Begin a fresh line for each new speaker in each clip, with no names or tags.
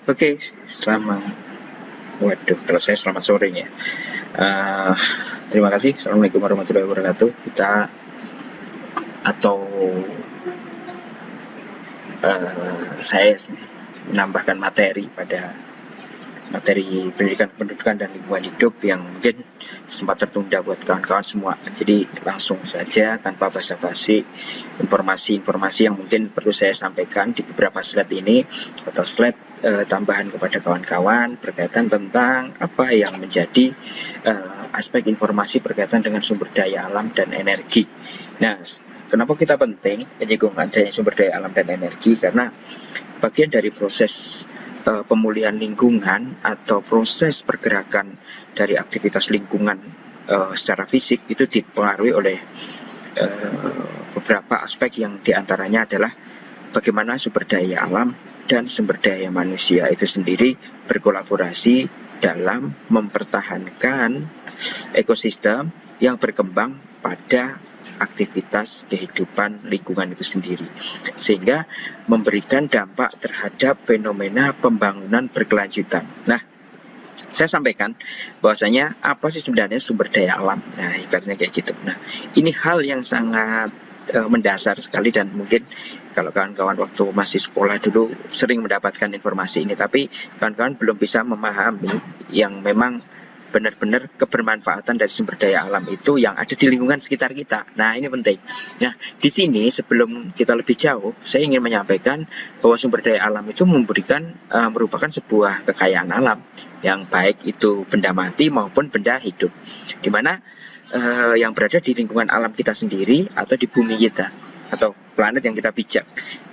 Oke, selamat. Waduh, kalau saya selamat sore ya. Eh, Terima kasih. Assalamualaikum warahmatullahi wabarakatuh. Kita atau saya menambahkan materi pada materi pendidikan pendidikan dan lingkungan hidup yang mungkin sempat tertunda buat kawan-kawan semua. Jadi langsung saja tanpa basa-basi, informasi-informasi yang mungkin perlu saya sampaikan di beberapa slide ini atau slide tambahan kepada kawan-kawan berkaitan tentang apa yang menjadi aspek informasi berkaitan dengan sumber daya alam dan energi. Nah, kenapa kita penting menyinggung adanya sumber daya alam dan energi? Karena bagian dari proses pemulihan lingkungan atau proses pergerakan dari aktivitas lingkungan secara fisik itu dipengaruhi oleh beberapa aspek yang diantaranya adalah bagaimana sumber daya alam dan sumber daya manusia itu sendiri berkolaborasi dalam mempertahankan ekosistem yang berkembang pada aktivitas kehidupan lingkungan itu sendiri, sehingga memberikan dampak terhadap fenomena pembangunan berkelanjutan. Nah, saya sampaikan bahwasanya apa sih sebenarnya sumber daya alam? Nah, ibaratnya kayak gitu. Nah, ini hal yang sangat mendasar sekali dan mungkin kalau kawan-kawan waktu masih sekolah dulu sering mendapatkan informasi ini, tapi kawan-kawan belum bisa memahami yang memang benar-benar kebermanfaatan dari sumber daya alam itu yang ada di lingkungan sekitar kita. Nah, ini penting. Nah, di sini sebelum kita lebih jauh, saya ingin menyampaikan bahwa sumber daya alam itu merupakan sebuah kekayaan alam yang baik itu benda mati maupun benda hidup, di mana yang berada di lingkungan alam kita sendiri atau di bumi kita atau planet yang kita pijak,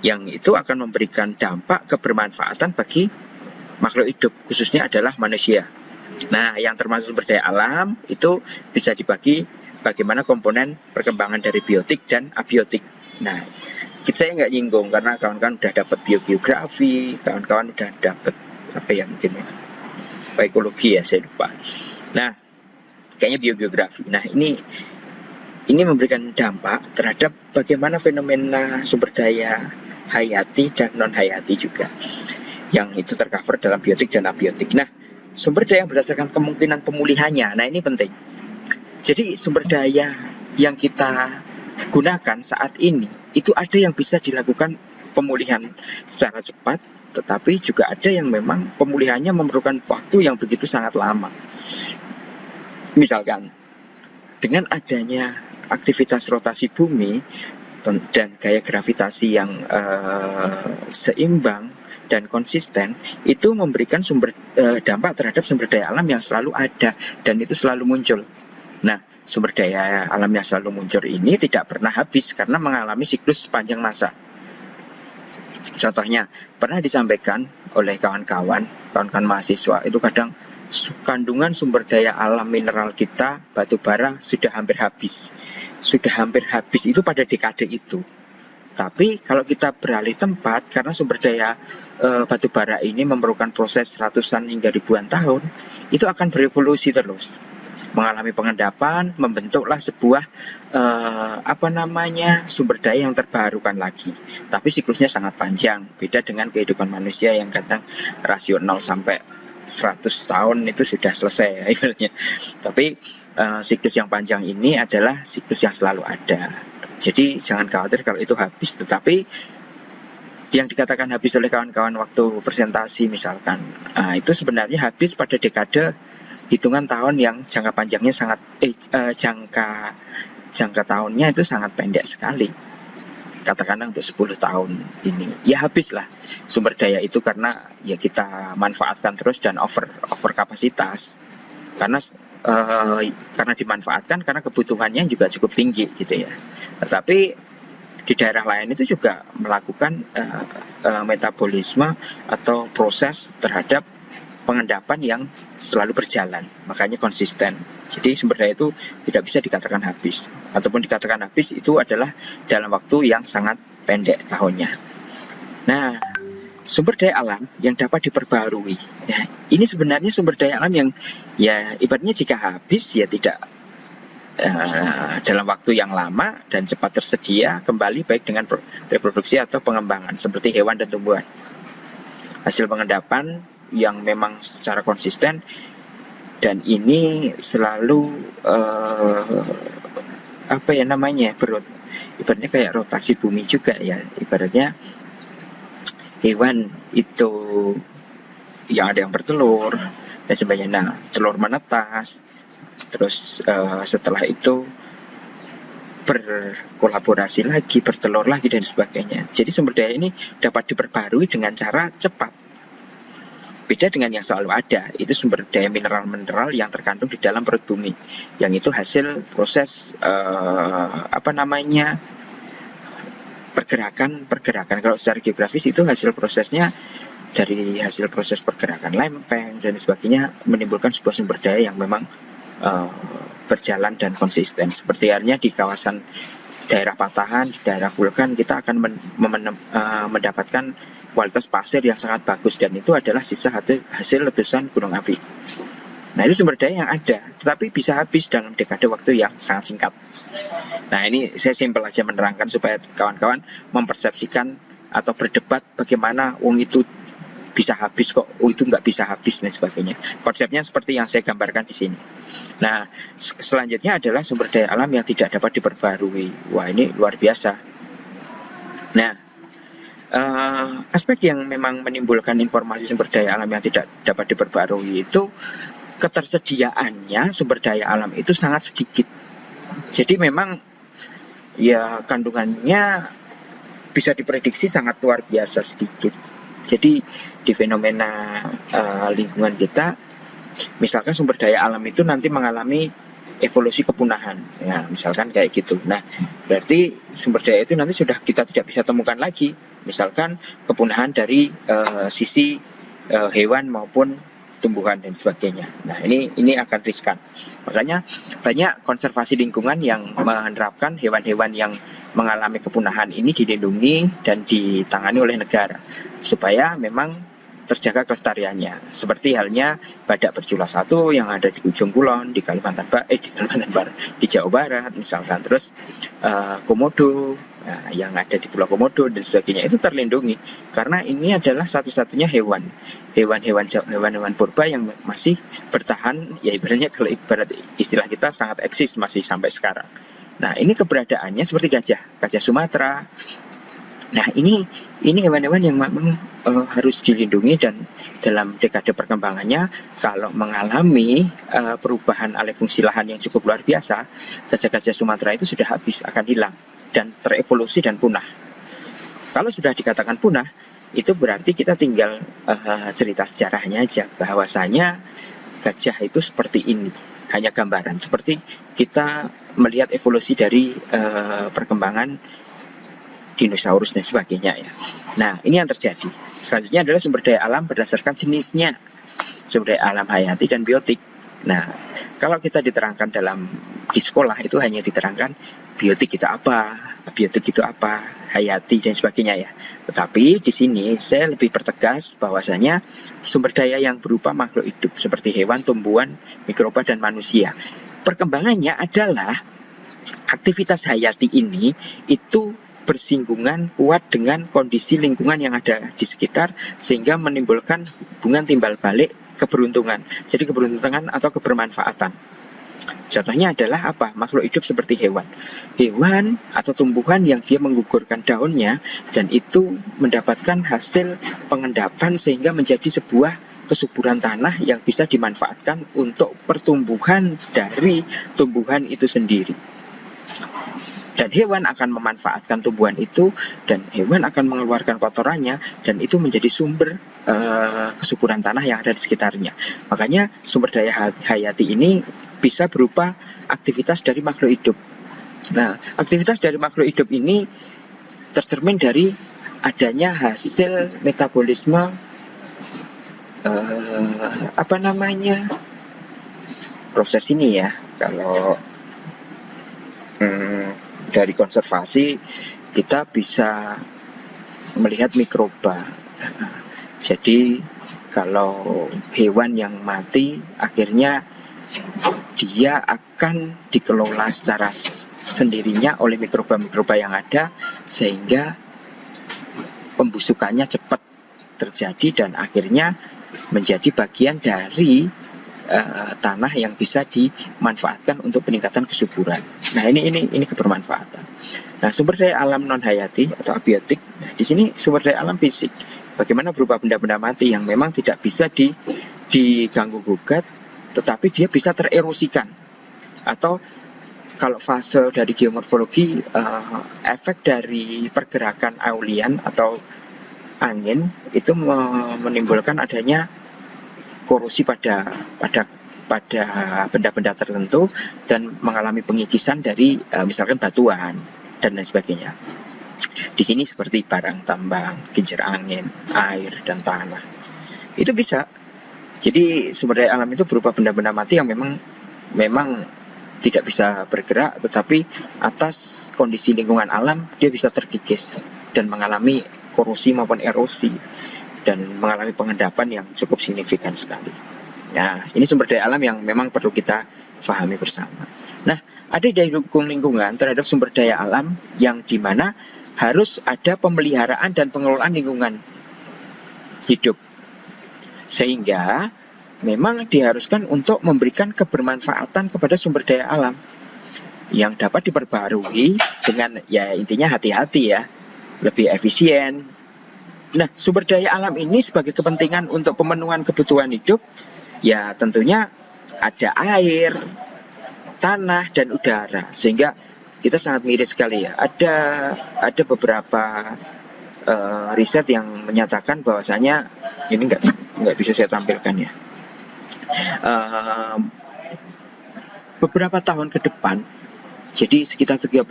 yang itu akan memberikan dampak kebermanfaatan bagi makhluk hidup, khususnya adalah manusia. Nah, yang termasuk sumber daya alam itu bisa dibagi bagaimana komponen perkembangan dari biotik dan abiotik. Nah, saya nggak nyinggung karena kawan-kawan udah dapat biogeografi, kawan-kawan udah dapat apa ya mungkin ekologi ya, saya lupa. Nah, kayaknya biogeografi. Nah, ini memberikan dampak terhadap bagaimana fenomena sumber daya hayati dan non hayati juga, yang itu tercover dalam biotik dan abiotik. Nah, sumber daya berdasarkan kemungkinan pemulihannya. Nah, ini penting. Jadi sumber daya yang kita gunakan saat ini itu ada yang bisa dilakukan pemulihan secara cepat, tetapi juga ada yang memang pemulihannya memerlukan waktu yang begitu sangat lama. Misalkan dengan adanya aktivitas rotasi bumi dan gaya gravitasi yang seimbang dan konsisten, itu memberikan dampak terhadap sumber daya alam yang selalu ada dan itu selalu muncul. Nah, sumber daya alam yang selalu muncul ini tidak pernah habis karena mengalami siklus sepanjang masa. Contohnya, pernah disampaikan oleh kawan-kawan mahasiswa, itu kadang kandungan sumber daya alam mineral kita, batu bara, sudah hampir habis. Sudah hampir habis itu pada dekade itu. Tapi kalau kita beralih tempat, karena sumber daya batu bara ini memerlukan proses ratusan hingga ribuan tahun, itu akan berevolusi terus, mengalami pengendapan, membentuklah sebuah sumber daya yang terbarukan lagi. Tapi siklusnya sangat panjang, beda dengan kehidupan manusia yang kadang rasio 0 sampai 100 tahun itu sudah selesai ya. Tapi siklus yang panjang ini adalah siklus yang selalu ada. Jadi jangan khawatir kalau itu habis, tetapi yang dikatakan habis oleh kawan-kawan waktu presentasi misalkan, itu sebenarnya habis pada dekade hitungan tahun yang jangka panjangnya sangat jangka tahunnya itu sangat pendek sekali. Katakanlah untuk 10 tahun ini, ya habislah sumber daya itu karena ya kita manfaatkan terus dan over kapasitas. Karena dimanfaatkan karena kebutuhannya juga cukup tinggi gitu ya. Tetapi di daerah lain itu juga melakukan metabolisme atau proses terhadap pengendapan yang selalu berjalan, makanya konsisten. Jadi sumber daya itu tidak bisa dikatakan habis, ataupun dikatakan habis itu adalah dalam waktu yang sangat pendek tahunnya. Nah, sumber daya alam yang dapat diperbarui. Nah, ini sebenarnya sumber daya alam yang ya ibaratnya jika habis ya tidak dalam waktu yang lama dan cepat tersedia kembali baik dengan reproduksi atau pengembangan seperti hewan dan tumbuhan. hasil pengendapan yang memang secara konsisten, dan ini selalu apa ya namanya, ibaratnya kayak rotasi bumi juga ya, ibaratnya hewan itu yang ada yang bertelur dan sebagainya. Nah, telur menetas, terus setelah itu berkolaborasi lagi, bertelur lagi dan sebagainya. Jadi sumber daya ini dapat diperbarui dengan cara cepat. Beda dengan yang selalu ada, itu sumber daya mineral-mineral yang terkandung di dalam perut bumi, yang itu hasil proses pergerakan. Kalau secara geografis itu hasil prosesnya dari hasil proses pergerakan lempeng dan sebagainya, menimbulkan sebuah sumber daya yang memang berjalan dan konsisten. Seperti halnya di kawasan daerah patahan, di daerah vulkan, kita akan mendapatkan kualitas pasir yang sangat bagus, dan itu adalah sisa hasil letusan gunung api. Nah, itu sumber daya yang ada, tetapi bisa habis dalam dekade waktu yang sangat singkat. Nah, ini saya simpel aja menerangkan supaya kawan-kawan mempersepsikan atau berdebat bagaimana itu bisa habis kok, itu nggak bisa habis dan sebagainya. Konsepnya seperti yang saya gambarkan di sini. Nah, selanjutnya adalah sumber daya alam yang tidak dapat diperbarui. Wah, ini luar biasa. Nah, aspek yang memang menimbulkan informasi sumber daya alam yang tidak dapat diperbarui itu ketersediaannya sumber daya alam itu sangat sedikit. Jadi memang ya kandungannya bisa diprediksi sangat luar biasa sedikit. Jadi di fenomena lingkungan kita, misalkan sumber daya alam itu nanti mengalami evolusi kepunahan, ya misalkan kayak gitu. Nah, berarti sumber daya itu nanti sudah kita tidak bisa temukan lagi, misalkan kepunahan dari sisi hewan maupun tumbuhan dan sebagainya. Nah, ini akan riskan. Makanya banyak konservasi lingkungan yang menerapkan hewan-hewan yang mengalami kepunahan ini dilindungi dan ditangani oleh negara supaya memang terjaga kelestariannya. Seperti halnya badak berjula 1 yang ada di ujung kulon di Kalimantan Barat, di Jawa Barat misalkan. Terus komodo yang ada di Pulau Komodo dan sebagainya itu terlindungi karena ini adalah satu-satunya hewan purba yang masih bertahan, ya ibaratnya kalau ibarat istilah kita sangat eksis masih sampai sekarang. Nah, ini keberadaannya seperti gajah Sumatera. Nah, ini hewan-hewan yang memang harus dilindungi, dan dalam dekade perkembangannya kalau mengalami perubahan alih fungsi lahan yang cukup luar biasa, gajah-gajah Sumatera itu sudah habis, akan hilang dan terevolusi dan punah. Kalau sudah dikatakan punah, itu berarti kita tinggal cerita sejarahnya aja, bahwasanya gajah itu seperti ini, hanya gambaran, seperti kita melihat evolusi dari perkembangan dinosaurus dan sebagainya ya. Nah, ini yang terjadi. Selanjutnya adalah sumber daya alam berdasarkan jenisnya, sumber daya alam hayati dan biotik. Nah, kalau kita diterangkan di sekolah itu hanya diterangkan biotik itu apa, hayati dan sebagainya ya. Tetapi di sini saya lebih pertegas bahwasanya sumber daya yang berupa makhluk hidup seperti hewan, tumbuhan, mikroba dan manusia. Perkembangannya adalah aktivitas hayati ini itu bersinggungan kuat dengan kondisi lingkungan yang ada di sekitar, sehingga menimbulkan hubungan timbal balik keberuntungan. Jadi keberuntungan atau kebermanfaatan. Contohnya adalah apa? Makhluk hidup seperti hewan atau tumbuhan yang dia menggugurkan daunnya dan itu mendapatkan hasil pengendapan sehingga menjadi sebuah kesuburan tanah yang bisa dimanfaatkan untuk pertumbuhan dari tumbuhan itu sendiri. Dan hewan akan memanfaatkan tumbuhan itu, dan hewan akan mengeluarkan kotorannya, dan itu menjadi sumber kesuburan tanah yang ada di sekitarnya. Makanya sumber daya hayati ini bisa berupa aktivitas dari makhluk hidup. Nah, aktivitas dari makhluk hidup ini tercermin dari adanya hasil metabolisme proses ini ya. Kalau dari konservasi kita bisa melihat mikroba. Jadi kalau hewan yang mati akhirnya dia akan dikelola secara sendirinya oleh mikroba-mikroba yang ada, sehingga pembusukannya cepat terjadi dan akhirnya menjadi bagian dari tanah yang bisa dimanfaatkan untuk peningkatan kesuburan. Nah, ini kebermanfaatan. Nah, sumber daya alam non hayati atau abiotik. Nah, di sini sumber daya alam fisik. Bagaimana berupa benda-benda mati yang memang tidak bisa diganggu gugat, tetapi dia bisa tererosikan. Atau kalau fase dari geomorfologi, efek dari pergerakan aeolian atau angin itu menimbulkan adanya korosi pada benda-benda tertentu dan mengalami pengikisan dari misalkan batuan dan lain sebagainya. Di sini seperti barang tambang, kincir angin, air dan tanah. Itu bisa. Jadi sumber daya alam itu berupa benda-benda mati yang memang tidak bisa bergerak, tetapi atas kondisi lingkungan alam dia bisa terkikis dan mengalami korosi maupun erosi dan mengalami pengendapan yang cukup signifikan sekali. Nah, ini sumber daya alam yang memang perlu kita pahami bersama. Nah, ada daya dukung lingkungan terhadap sumber daya alam yang dimana harus ada pemeliharaan dan pengelolaan lingkungan hidup. Sehingga memang diharuskan untuk memberikan kebermanfaatan kepada sumber daya alam yang dapat diperbarui dengan ya intinya hati-hati ya, lebih efisien. Nah, sumber daya alam ini sebagai kepentingan untuk pemenuhan kebutuhan hidup, ya tentunya ada air, tanah, dan udara. Sehingga kita sangat miris sekali ya. Ada beberapa riset yang menyatakan bahwasanya ini nggak bisa saya tampilkan ya. Beberapa tahun ke depan, jadi sekitar 35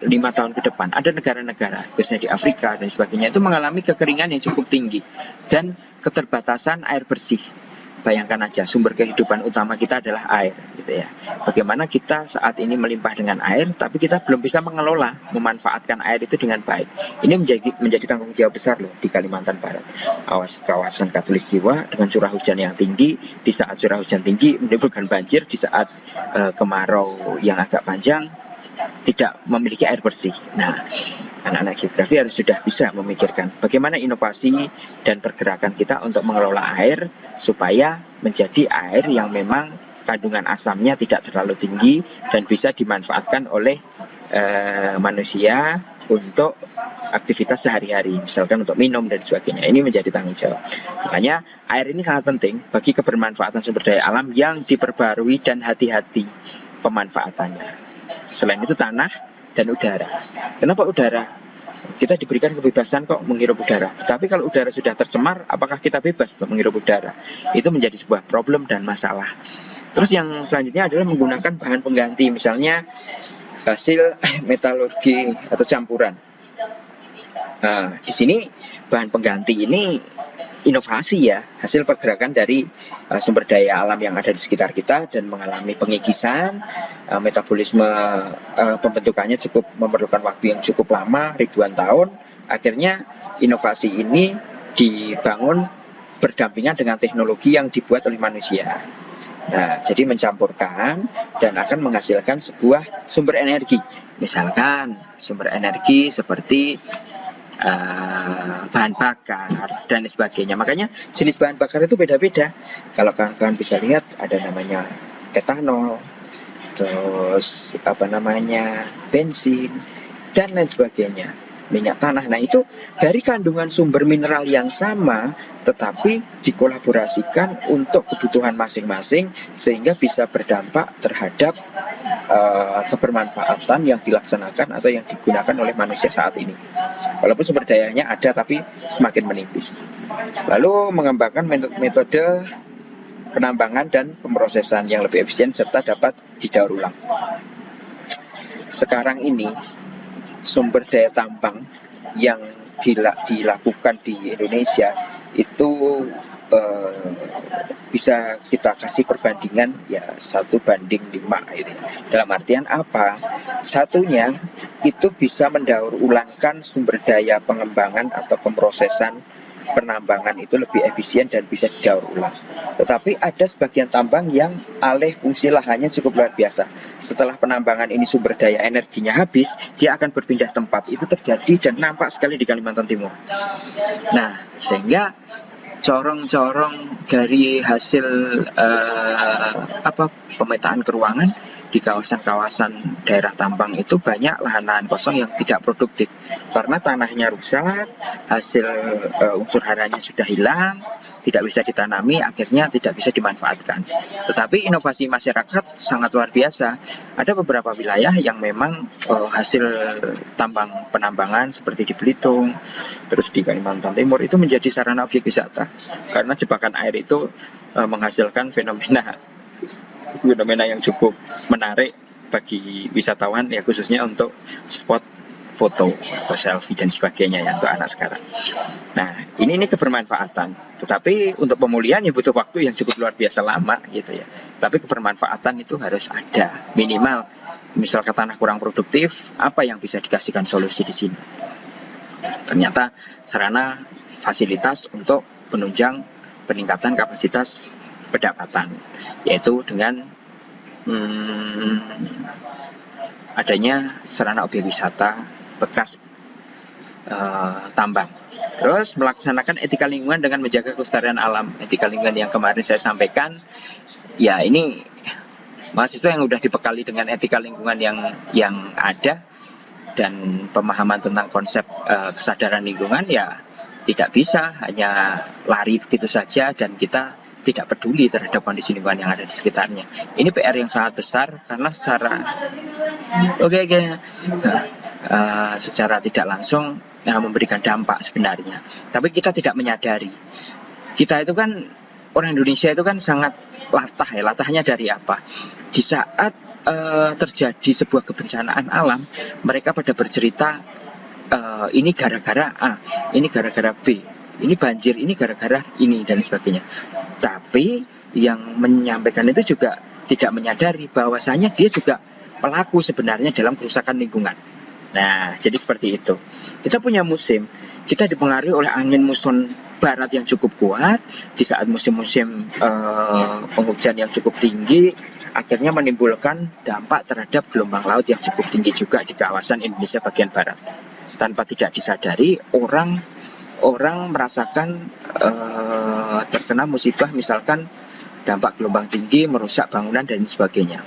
tahun ke depan, ada negara-negara, biasanya di Afrika dan sebagainya, itu mengalami kekeringan yang cukup tinggi dan keterbatasan air bersih. Bayangkan aja, sumber kehidupan utama kita adalah air, gitu ya. Bagaimana kita saat ini melimpah dengan air, tapi kita belum bisa mengelola, memanfaatkan air itu dengan baik. Ini menjadi tanggung jawab besar loh di Kalimantan Barat. Kawasan Katulistiwa dengan curah hujan yang tinggi, di saat curah hujan tinggi menimbulkan banjir, di saat kemarau yang agak panjang tidak memiliki air bersih. Nah, anak-anak geografi harus sudah bisa memikirkan bagaimana inovasi dan pergerakan kita untuk mengelola air supaya menjadi air yang memang kandungan asamnya tidak terlalu tinggi dan bisa dimanfaatkan oleh manusia untuk aktivitas sehari-hari, misalkan untuk minum dan sebagainya. Ini menjadi tanggung jawab. Makanya air ini sangat penting bagi kebermanfaatan sumber daya alam yang diperbarui dan hati-hati pemanfaatannya. Selain itu tanah dan udara. Kenapa udara? Kita diberikan kebebasan kok menghirup udara. Tapi kalau udara sudah tercemar, apakah kita bebas untuk menghirup udara? Itu menjadi sebuah problem dan masalah. Terus yang selanjutnya adalah menggunakan bahan pengganti, misalnya hasil metalurgi atau campuran. Nah, di sini bahan pengganti ini inovasi ya, hasil pergerakan dari sumber daya alam yang ada di sekitar kita dan mengalami pengikisan, metabolisme pembentukannya memerlukan waktu yang cukup lama, ribuan tahun. Akhirnya inovasi ini dibangun berdampingan dengan teknologi yang dibuat oleh manusia. Nah, jadi mencampurkan dan akan menghasilkan sebuah sumber energi. Misalkan sumber energi seperti bahan bakar dan sebagainya. Makanya jenis bahan bakar itu beda-beda. Kalau kawan-kawan bisa lihat ada namanya etanol, terus bensin dan lain sebagainya, minyak tanah. Nah, itu dari kandungan sumber mineral yang sama tetapi dikolaborasikan untuk kebutuhan masing-masing sehingga bisa berdampak terhadap kebermanfaatan yang dilaksanakan atau yang digunakan oleh manusia saat ini. Walaupun sumber dayanya ada tapi semakin menipis. Lalu mengembangkan metode penambangan dan pemrosesan yang lebih efisien serta dapat didaur ulang. Sekarang ini sumber daya tambang yang dilakukan di Indonesia itu bisa kita kasih perbandingan ya 1:5 ini. Dalam artian apa? Satunya itu bisa mendaur ulangkan sumber daya pengembangan atau pemrosesan penambangan itu lebih efisien dan bisa didaur ulang. Tetapi ada sebagian tambang yang alih fungsi lahannya cukup luar biasa. Setelah penambangan ini sumber daya energinya habis, dia akan berpindah tempat. Itu terjadi dan nampak sekali di Kalimantan Timur. Nah, sehingga corong-corong dari hasil pemetaan keuangan di kawasan-kawasan daerah tambang itu banyak lahan-lahan kosong yang tidak produktif karena tanahnya rusak, hasil unsur haranya sudah hilang, tidak bisa ditanami, akhirnya tidak bisa dimanfaatkan. Tetapi inovasi masyarakat sangat luar biasa. Ada beberapa wilayah yang memang hasil penambangan seperti di Belitung, terus di Kalimantan Timur itu menjadi sarana objek wisata karena jebakan air itu menghasilkan fenomena yang cukup menarik bagi wisatawan, ya khususnya untuk spot foto atau selfie dan sebagainya ya untuk anak sekarang. Nah, ini kebermanfaatan. Tetapi untuk pemulihan ya butuh waktu yang cukup luar biasa lama gitu ya. Tapi kebermanfaatan itu harus ada minimal. Misalkan tanah kurang produktif, apa yang bisa dikasihkan solusi di sini? Ternyata sarana fasilitas untuk penunjang peningkatan kapasitas pendapatan, yaitu dengan adanya sarana objek wisata bekas tambang. Terus melaksanakan etika lingkungan dengan menjaga kelestarian alam. Etika lingkungan yang kemarin saya sampaikan, ya ini mahasiswa yang sudah dibekali dengan etika lingkungan yang ada dan pemahaman tentang konsep kesadaran lingkungan, ya tidak bisa hanya lari begitu saja dan kita tidak peduli terhadap kondisi lingkungan yang ada di sekitarnya. Ini PR yang sangat besar karena secara tidak langsung memberikan dampak sebenarnya. Tapi kita tidak menyadari. Kita itu kan, orang Indonesia itu kan sangat latah ya. Latahnya dari apa? Di saat terjadi sebuah kebencanaan alam, mereka pada bercerita ini gara-gara A, ini gara-gara B, ini banjir, ini gara-gara ini dan sebagainya. Tapi yang menyampaikan itu juga tidak menyadari bahwasanya dia juga pelaku sebenarnya dalam kerusakan lingkungan. Nah, jadi seperti itu. Kita punya musim, kita dipengaruhi oleh angin muson barat yang cukup kuat. Di saat musim-musim penghujan yang cukup tinggi, akhirnya menimbulkan dampak terhadap gelombang laut yang cukup tinggi juga di kawasan Indonesia bagian barat. Tanpa tidak disadari, orang merasakan terkena musibah, misalkan dampak gelombang tinggi merusak bangunan dan sebagainya.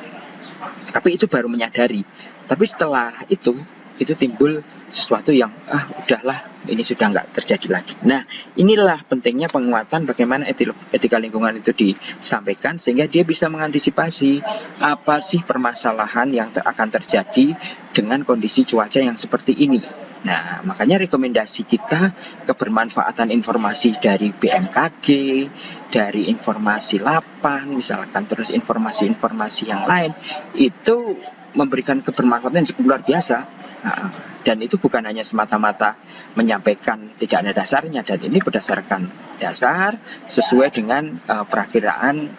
Tapi itu baru menyadari. Tapi setelah itu timbul sesuatu yang udahlah, ini sudah nggak terjadi lagi. Nah, inilah pentingnya penguatan bagaimana etika lingkungan itu disampaikan sehingga dia bisa mengantisipasi apa sih permasalahan yang akan terjadi dengan kondisi cuaca yang seperti ini. Nah, makanya rekomendasi kita kebermanfaatan informasi dari BMKG, dari informasi Lapan misalkan, terus informasi-informasi yang lain itu memberikan kebermanfaatan yang cukup luar biasa. Dan itu bukan hanya semata-mata menyampaikan tidak ada dasarnya, dan ini berdasarkan dasar sesuai dengan perakiraan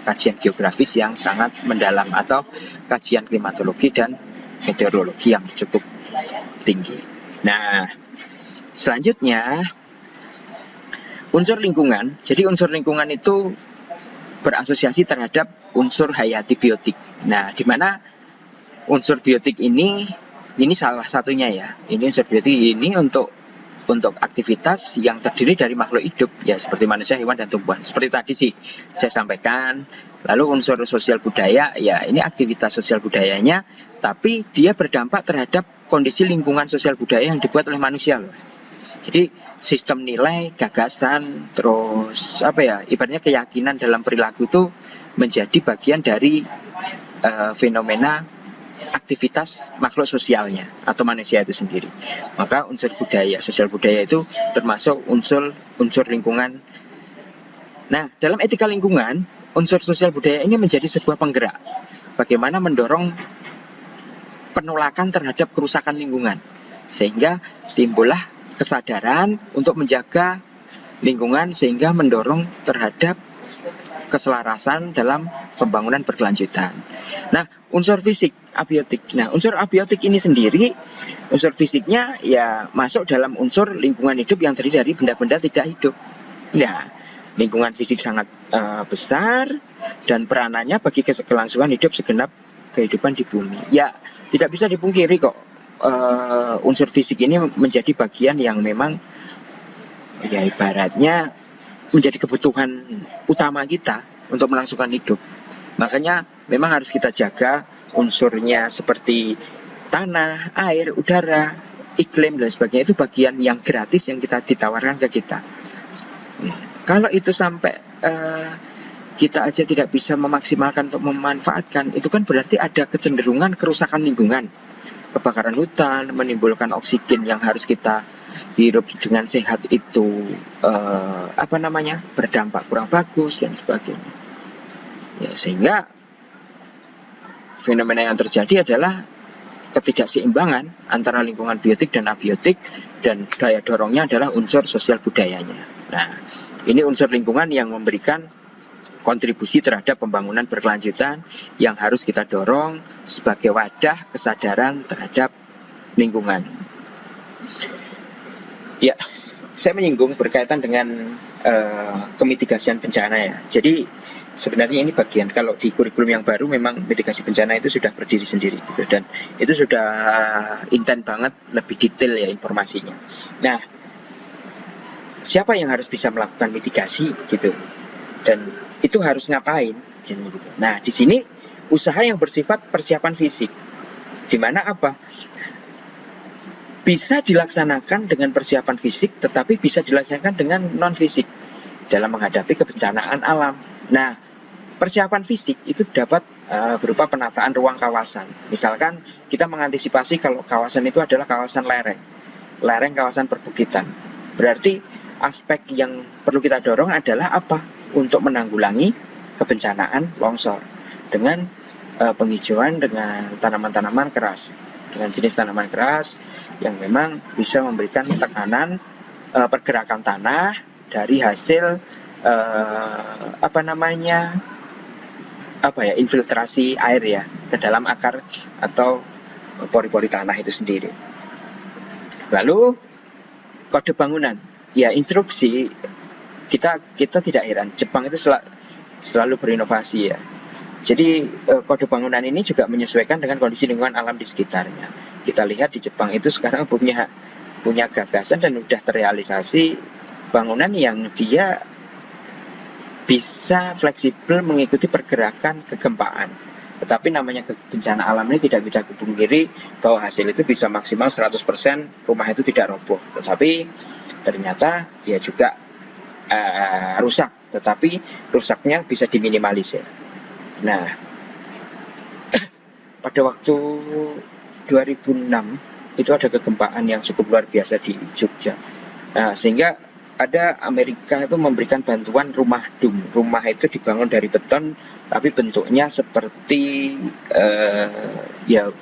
kajian geografis yang sangat mendalam atau kajian klimatologi dan meteorologi yang cukup tinggi. Nah, selanjutnya unsur lingkungan. Jadi unsur lingkungan itu berasosiasi terhadap unsur hayati biotik. Nah, di mana unsur biotik ini salah satunya ya. Ini unsur biotik ini untuk aktivitas yang terdiri dari makhluk hidup ya, seperti manusia, hewan dan tumbuhan. Seperti tadi sih saya sampaikan. Lalu unsur sosial budaya ya, ini aktivitas sosial budayanya, tapi dia berdampak terhadap kondisi lingkungan sosial budaya yang dibuat oleh manusia loh. Jadi sistem nilai, gagasan, terus ibaratnya keyakinan dalam perilaku itu menjadi bagian dari fenomena aktivitas makhluk sosialnya atau manusia itu sendiri. Maka unsur budaya, sosial budaya itu termasuk unsur lingkungan. Nah, dalam etika lingkungan, unsur sosial budaya ini menjadi sebuah penggerak bagaimana mendorong penolakan terhadap kerusakan lingkungan, sehingga timbullah kesadaran untuk menjaga lingkungan, sehingga mendorong terhadap keselarasan dalam pembangunan berkelanjutan. Nah, unsur fisik abiotik. Nah, unsur abiotik ini sendiri, unsur fisiknya ya masuk dalam unsur lingkungan hidup yang terdiri dari benda-benda tidak hidup. Nah, lingkungan fisik sangat besar dan peranannya bagi kelangsungan hidup segenap kehidupan di bumi. Ya, tidak bisa dipungkiri kok unsur fisik ini menjadi bagian yang memang ya ibaratnya menjadi kebutuhan utama kita untuk melangsungkan hidup. Makanya memang harus kita jaga unsurnya seperti tanah, air, udara, iklim dan sebagainya, itu bagian yang gratis yang kita ditawarkan ke kita. Kalau itu sampai kita aja tidak bisa memaksimalkan untuk memanfaatkan, itu kan berarti ada kecenderungan kerusakan lingkungan. Kebakaran hutan menimbulkan oksigen yang harus kita hirup dengan sehat itu berdampak kurang bagus dan sebagainya. Ya, sehingga fenomena yang terjadi adalah ketidakseimbangan antara lingkungan biotik dan abiotik, dan daya dorongnya adalah unsur sosial budayanya. Nah, ini unsur lingkungan yang memberikan kontribusi terhadap pembangunan berkelanjutan yang harus kita dorong sebagai wadah kesadaran terhadap lingkungan. Ya, saya menyinggung berkaitan dengan kemitigasian bencana ya. Jadi sebenarnya ini bagian, kalau di kurikulum yang baru memang mitigasi bencana itu sudah berdiri sendiri gitu, dan itu sudah intent banget, lebih detail ya informasinya. Nah, siapa yang harus bisa melakukan mitigasi gitu, dan itu harus ngapain gitu. Nah, di sini usaha yang bersifat persiapan fisik, di mana apa? Bisa dilaksanakan dengan persiapan fisik, tetapi bisa dilaksanakan dengan non-fisik dalam menghadapi kebencanaan alam. Nah, persiapan fisik itu dapat berupa penataan ruang kawasan. Misalkan kita mengantisipasi kalau kawasan itu adalah kawasan lereng kawasan perbukitan. Berarti aspek yang perlu kita dorong adalah apa? Untuk menanggulangi kebencanaan longsor dengan penghijauan dengan tanaman-tanaman keras, dengan jenis tanaman keras yang memang bisa memberikan tekanan pergerakan tanah dari hasil infiltrasi air ya ke dalam akar atau pori-pori tanah itu sendiri. Lalu kode bangunan, ya instruksi kita tidak heran, Jepang itu selalu berinovasi ya. Jadi kode bangunan ini juga menyesuaikan dengan kondisi lingkungan alam di sekitarnya. Kita lihat di Jepang itu sekarang punya gagasan dan sudah terrealisasi bangunan yang dia bisa fleksibel mengikuti pergerakan kegempaan. Tetapi namanya bencana alam ini tidak bisa dipungkiri bahwa hasil itu bisa maksimal 100% rumah itu tidak roboh. Tetapi ternyata dia juga rusak, tetapi rusaknya bisa diminimalisir. Nah, pada waktu 2006 itu ada kegempaan yang cukup luar biasa di Jogja. Nah, sehingga ada Amerika itu memberikan bantuan rumah dum. Rumah itu dibangun dari beton, tapi bentuknya seperti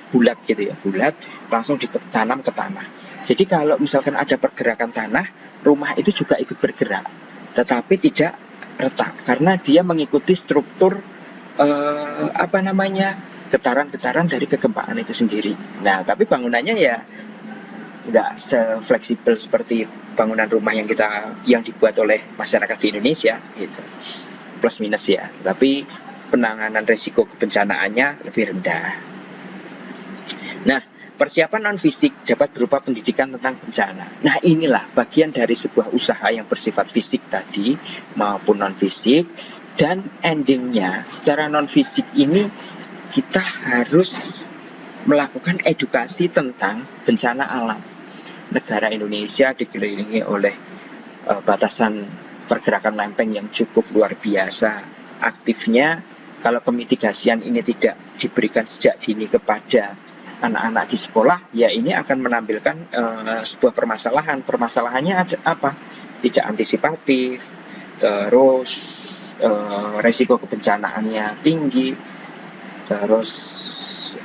bulat gitu ya, bulat, langsung ditanam ke tanah. Jadi kalau misalkan ada pergerakan tanah, rumah itu juga ikut bergerak, tetapi tidak retak karena dia mengikuti struktur getaran-getaran dari kegempaan itu sendiri. Nah, tapi bangunannya ya nggak se-fleksibel seperti bangunan rumah yang dibuat oleh masyarakat di Indonesia gitu. Plus minus ya, tapi penanganan risiko kebencanaannya lebih rendah. Nah, persiapan non-fisik dapat berupa pendidikan tentang bencana. Nah, inilah bagian dari sebuah usaha yang bersifat fisik tadi maupun non-fisik, dan endingnya secara non-fisik ini kita harus melakukan edukasi tentang bencana alam. Negara Indonesia dikelilingi oleh batasan pergerakan lempeng yang cukup luar biasa aktifnya. Kalau kemitigasian ini tidak diberikan sejak dini kepada anak-anak di sekolah, ya ini akan menampilkan sebuah permasalahan. Permasalahannya ada apa? Tidak antisipatif, terus resiko kebencanaannya tinggi, terus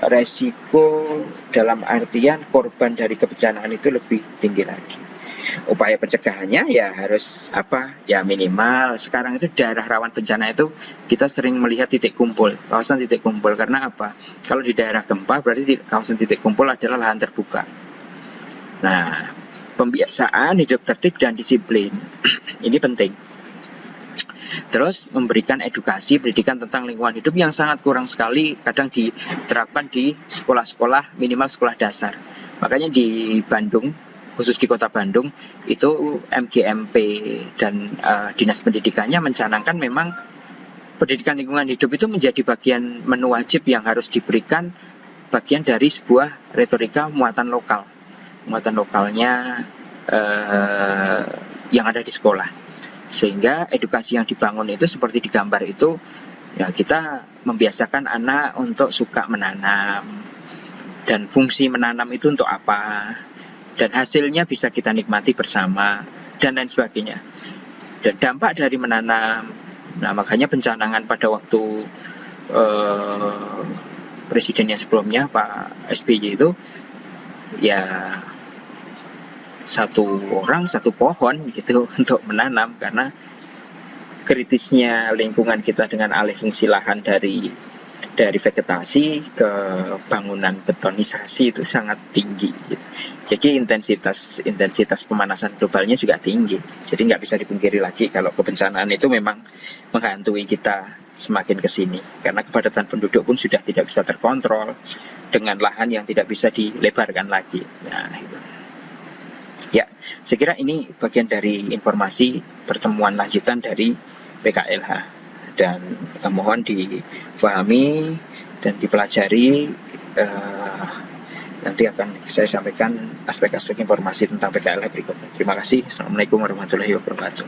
resiko dalam artian korban dari kebencanaan itu lebih tinggi lagi. Upaya pencegahannya ya harus apa? Ya minimal sekarang itu daerah rawan bencana itu kita sering melihat titik kumpul, kawasan titik kumpul. Karena apa? Kalau di daerah gempa berarti kawasan titik kumpul adalah lahan terbuka. Nah, pembiasaan hidup tertib dan disiplin ini penting. Terus memberikan edukasi pendidikan tentang lingkungan hidup yang sangat kurang sekali kadang diterapkan di sekolah-sekolah, minimal sekolah dasar. Makanya di Bandung, khusus di kota Bandung, itu MGMP dan Dinas Pendidikannya mencanangkan memang pendidikan lingkungan hidup itu menjadi bagian menu wajib yang harus diberikan, bagian dari sebuah retorika muatan lokal. Muatan lokalnya yang ada di sekolah. Sehingga edukasi yang dibangun itu seperti di gambar itu, ya kita membiasakan anak untuk suka menanam, dan fungsi menanam itu untuk apa, dan hasilnya bisa kita nikmati bersama, dan lain sebagainya. Dan dampak dari menanam, nah makanya pencanangan pada waktu presiden yang sebelumnya Pak SBY itu ya satu orang satu pohon gitu untuk menanam, karena kritisnya lingkungan kita dengan alih fungsi lahan dari vegetasi ke bangunan betonisasi itu sangat tinggi gitu. Jadi intensitas pemanasan globalnya juga tinggi. Jadi nggak bisa dipungkiri lagi kalau kebencanaan itu memang menghantui kita semakin ke sini, karena kepadatan penduduk pun sudah tidak bisa terkontrol dengan lahan yang tidak bisa dilebarkan lagi. Nah, itu. Ya, saya kira ini bagian dari informasi pertemuan lanjutan dari PKLH, dan mohon dipahami dan dipelajari. Nanti akan saya sampaikan aspek-aspek informasi tentang PKLH berikutnya. Terima kasih. Assalamualaikum warahmatullahi wabarakatuh.